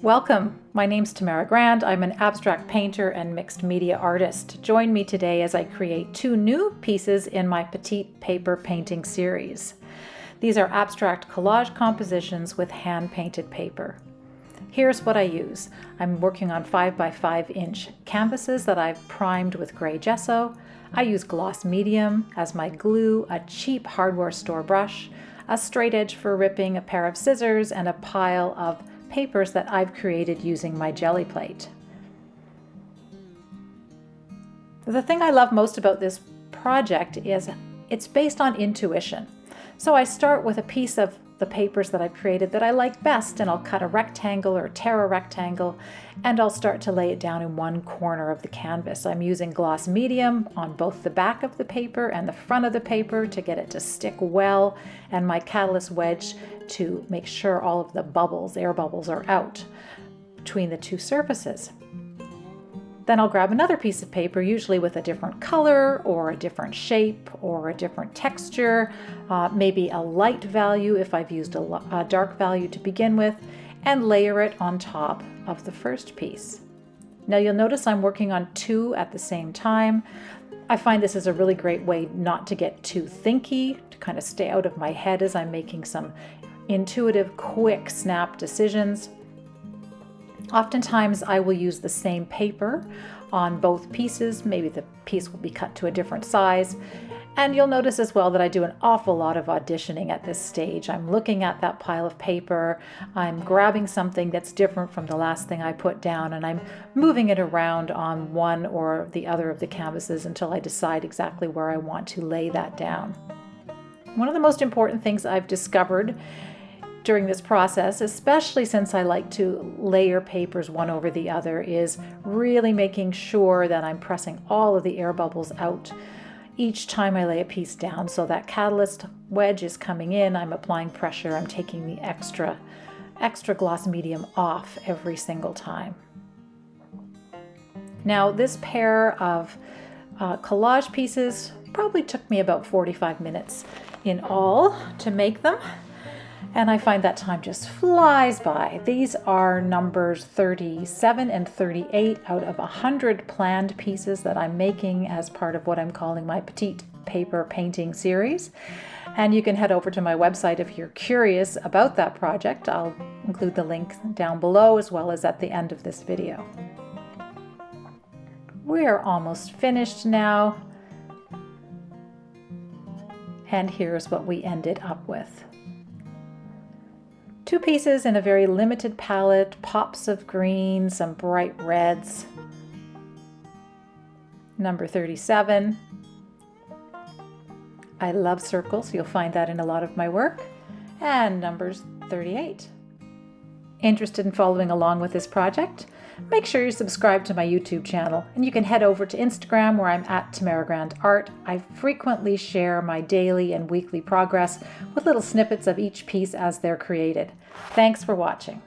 Welcome. My name's Tamara Grand. I'm an abstract painter and mixed media artist. Join me today as I create two new pieces in my Petite Paper Painting series. These are abstract collage compositions with hand-painted paper. Here's what I use. I'm working on 5 by 5 inch canvases that I've primed with gray gesso. I use gloss medium as my glue, a cheap hardware store brush, a straight edge for ripping, a pair of scissors, and a pile of papers that I've created using my jelly plate. The thing I love most about this project is it's based on intuition. So I start with a piece of the papers that I've created that I like best, and I'll cut a rectangle or tear a rectangle, and I'll start to lay it down in one corner of the canvas. I'm using gloss medium on both the back of the paper and the front of the paper to get it to stick well, and my catalyst wedge to make sure all of the bubbles, air bubbles, are out between the two surfaces. Then I'll grab another piece of paper, usually with a different color or a different shape or a different texture, maybe a light value if I've used a dark value to begin with, and layer it on top of the first piece. Now you'll notice I'm working on two at the same time. I find this is a really great way not to get too thinky, to kind of stay out of my head as I'm making some intuitive, quick snap decisions. Oftentimes I will use the same paper on both pieces. Maybe the piece will be cut to a different size. And you'll notice as well that I do an awful lot of auditioning at this stage. I'm looking at that pile of paper, I'm grabbing something that's different from the last thing I put down, and I'm moving it around on one or the other of the canvases until I decide exactly where I want to lay that down. One of the most important things I've discovered during this process, especially since I like to layer papers one over the other, is really making sure that I'm pressing all of the air bubbles out each time I lay a piece down. So that catalyst wedge is coming in, I'm applying pressure, I'm taking the extra gloss medium off every single time. Now this pair of collage pieces probably took me about 45 minutes in all to make them. And I find that time just flies by. These are numbers 37 and 38 out of 100 planned pieces that I'm making as part of what I'm calling my Petite Paper Painting series. And you can head over to my website if you're curious about that project. I'll include the link down below as well as at the end of this video. We're almost finished now. And here's what we ended up with. Two pieces in a very limited palette, pops of green, some bright reds. Number 37. I love circles, you'll find that in a lot of my work. And numbers 38. Interested in following along with this project? Make sure you subscribe to my YouTube channel, and you can head over to Instagram where I'm at Tamara Grand Art. I frequently share my daily and weekly progress with little snippets of each piece as they're created. Thanks for watching.